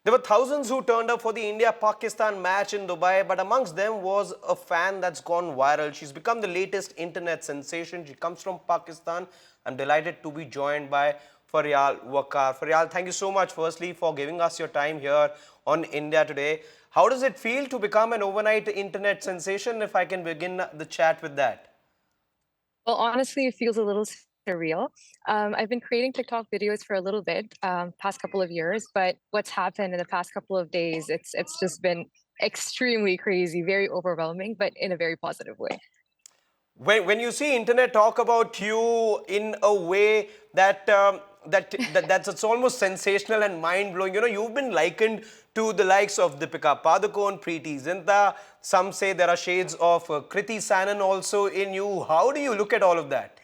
There were thousands who turned up for the India-Pakistan match in Dubai, but amongst them was a fan that's gone viral. She's become the latest internet sensation. She comes from Pakistan. I'm delighted to be joined by Faryal Waqar. Faryal, thank you so much, firstly, for giving us your time here on India Today. How does it feel to become an overnight internet sensation, if I can begin the chat with that? Well, honestly, it feels a little surreal. I've been creating TikTok videos for a little bit, past couple of years, but what's happened in the past couple of days, it's just been extremely crazy, very overwhelming, but in a very positive way. When you see internet talk about you in a way that's it's almost sensational and mind-blowing. You know, you've been likened to the likes of Deepika, Padukone, Preeti Zinta. Some say there are shades of Kriti Sanon also in you. How do you look at all of that?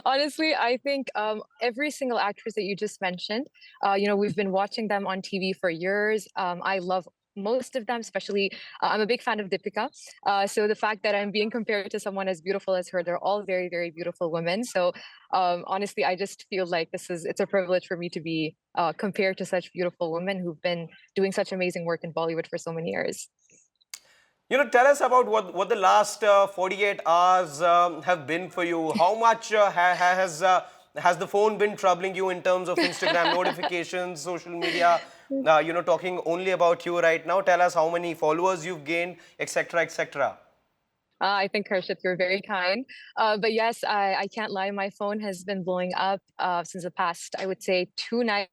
Honestly, I think every single actress that you just mentioned, we've been watching them on TV for years. I love most of them, especially I'm a big fan of Deepika. So the fact that I'm being compared to someone as beautiful as her, they're all very, very beautiful women. So honestly, I just feel like it's a privilege for me to be compared to such beautiful women who've been doing such amazing work in Bollywood for so many years. You know, tell us about what the last 48 hours have been for you. How much has the phone been troubling you in terms of Instagram notifications, social media? Talking only about you right now. Tell us how many followers you've gained, etc., etc. I think, Harshit, you're very kind. But yes, I can't lie. My phone has been blowing up since the past, I would say, 2 nights.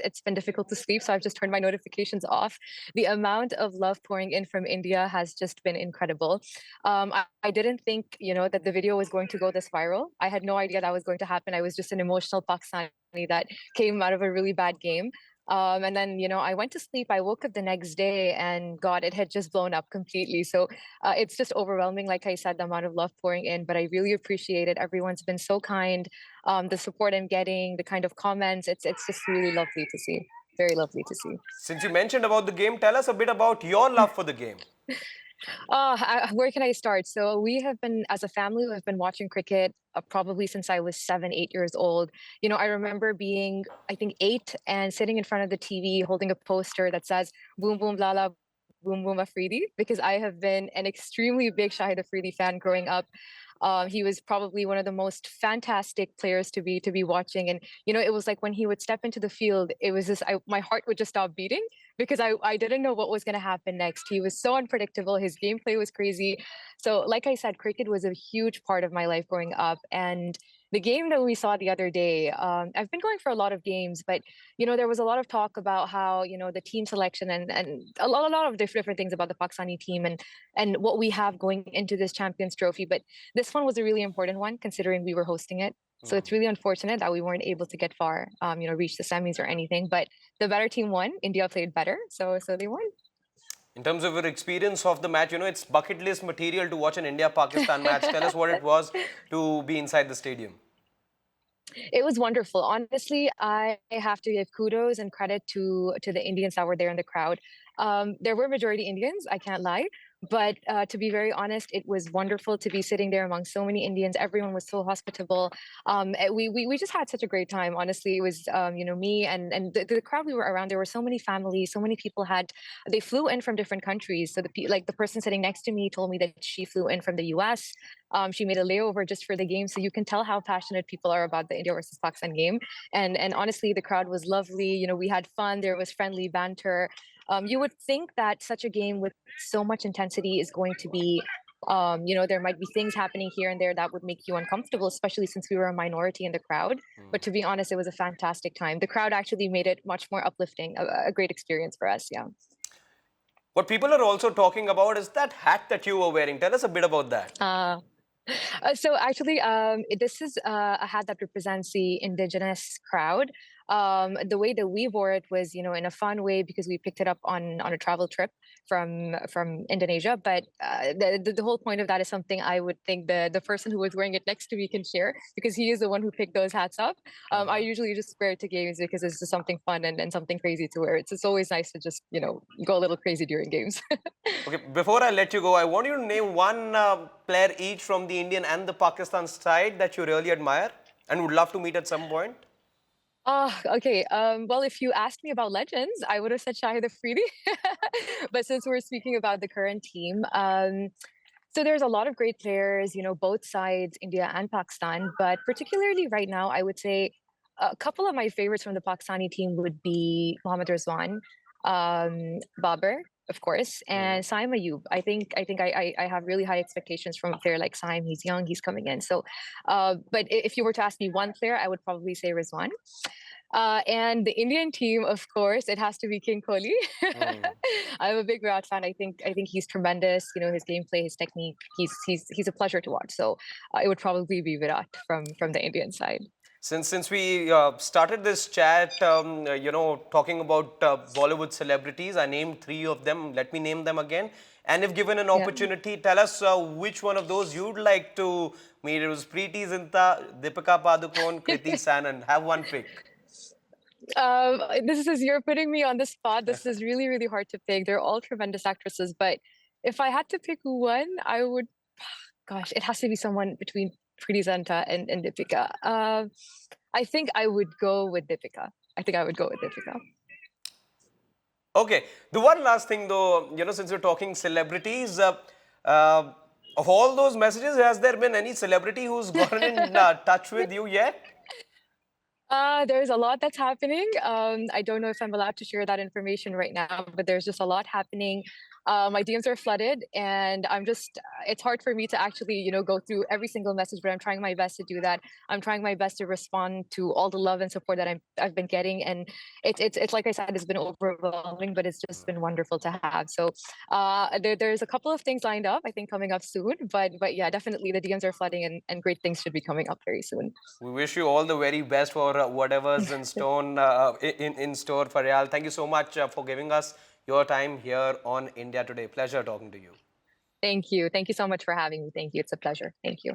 It's been difficult to sleep, so I've just turned my notifications off. The amount of love pouring in from India has just been incredible. I didn't think, that the video was going to go this viral. I had no idea that was going to happen. I was just an emotional Pakistani that came out of a really bad game. And then, I went to sleep. I woke up the next day and God, it had just blown up completely. So it's just overwhelming, like I said, the amount of love pouring in, but I really appreciate it. Everyone's been so kind. The support I'm getting, the kind of comments, it's just really lovely to see. Very lovely to see. Since you mentioned about the game, tell us a bit about your love for the game. Where can I start? So we have been, as a family, we've been watching cricket probably since I was 7, 8 years old. I remember being, I think, 8 and sitting in front of the TV, holding a poster that says "Boom Boom Lala." Boom Boom Afridi, because I have been an extremely big Shahid Afridi fan growing up. He was probably one of the most fantastic players to be watching, and it was like when he would step into the field, it was just my heart would just stop beating because I didn't know what was going to happen next. He was so unpredictable. His gameplay was crazy. So, like I said, cricket was a huge part of my life growing up, and the game that we saw the other day, I've been going for a lot of games, but there was a lot of talk about how the team selection and a lot of different things about the Pakistani team and what we have going into this Champions Trophy. But this one was a really important one considering we were hosting it. So it's really unfortunate that we weren't able to get far, reach the semis or anything. But the better team won. India played better, so they won. In terms of your experience of the match, it's bucket list material to watch an India-Pakistan match. Tell us what it was to be inside the stadium. It was wonderful. Honestly, I have to give kudos and credit to the Indians that were there in the crowd. There were majority Indians, I can't lie. But to be very honest, it was wonderful to be sitting there among so many Indians. Everyone was so hospitable. We just had such a great time. Honestly, it was me and the crowd we were around. There were so many families, so many people they flew in from different countries. So the person sitting next to me told me that she flew in from the U.S. She made a layover just for the game, so you can tell how passionate people are about the India versus Pakistan game. And honestly, the crowd was lovely. We had fun. There was friendly banter. You would think that such a game with so much intensity is going to be, there might be things happening here and there that would make you uncomfortable, especially since we were a minority in the crowd. But to be honest, it was a fantastic time. The crowd actually made it much more uplifting, a great experience for us. Yeah. What people are also talking about is that hat that you were wearing. Tell us a bit about that. So actually, this is a hat that represents the indigenous crowd. The way that we wore it was, in a fun way because we picked it up on a travel trip from Indonesia. But the whole point of that is something I would think the person who was wearing it next to me can share because he is the one who picked those hats up. I usually just wear it to games because it's just something fun and something crazy to wear. It's always nice to just go a little crazy during games. Okay, before I let you go, I want you to name one player each from the Indian and the Pakistan side that you really admire and would love to meet at some point. Okay. Well, if you asked me about legends, I would have said Shahid Afridi. But since we're speaking about the current team, so there's a lot of great players, both sides, India and Pakistan. But particularly right now, I would say a couple of my favorites from the Pakistani team would be Mohammad Rizwan, Babar, of course, and Hmm. Saim Ayub. I have really high expectations from a player like Saim. He's young, he's coming in. So, but if you were to ask me one player, I would probably say Rizwan. And the Indian team, of course, it has to be King Kohli. Hmm. I'm a big Virat fan. I think he's tremendous. His gameplay, his technique. He's a pleasure to watch. So it would probably be Virat from the Indian side. Since we started this chat, talking about Bollywood celebrities, I named three of them. Let me name them again. And if given an Yeah. opportunity, tell us which one of those you'd like to meet. It was Preeti Zinta, Deepika Padukone, Kriti Sanon. Have one pick. This is you're putting me on the spot. This is really really hard to pick. They're all tremendous actresses, but if I had to pick one, I would. Gosh, it has to be someone between Preeti Zinta and Deepika. I think I would go with Deepika. I think I would go with Deepika. Okay. The one last thing, though, since we're talking celebrities, uh, of all those messages, has there been any celebrity who's gotten in touch with you yet? There's a lot that's happening. I don't know if I'm allowed to share that information right now, but there's just a lot happening. My DMs are flooded, and it's hard for me to actually, go through every single message, but I'm trying my best to do that. I'm trying my best to respond to all the love and support that I've been getting. And it's like I said, it's been overwhelming, but it's just been wonderful to have. So there's a couple of things lined up, I think, coming up soon. But yeah, definitely the DMs are flooding, and great things should be coming up very soon. We wish you all the very best for whatever's in store for Real. Thank you so much for giving us your time here on India Today. Pleasure talking to you. Thank you. Thank you so much for having me. Thank you. It's a pleasure. Thank you.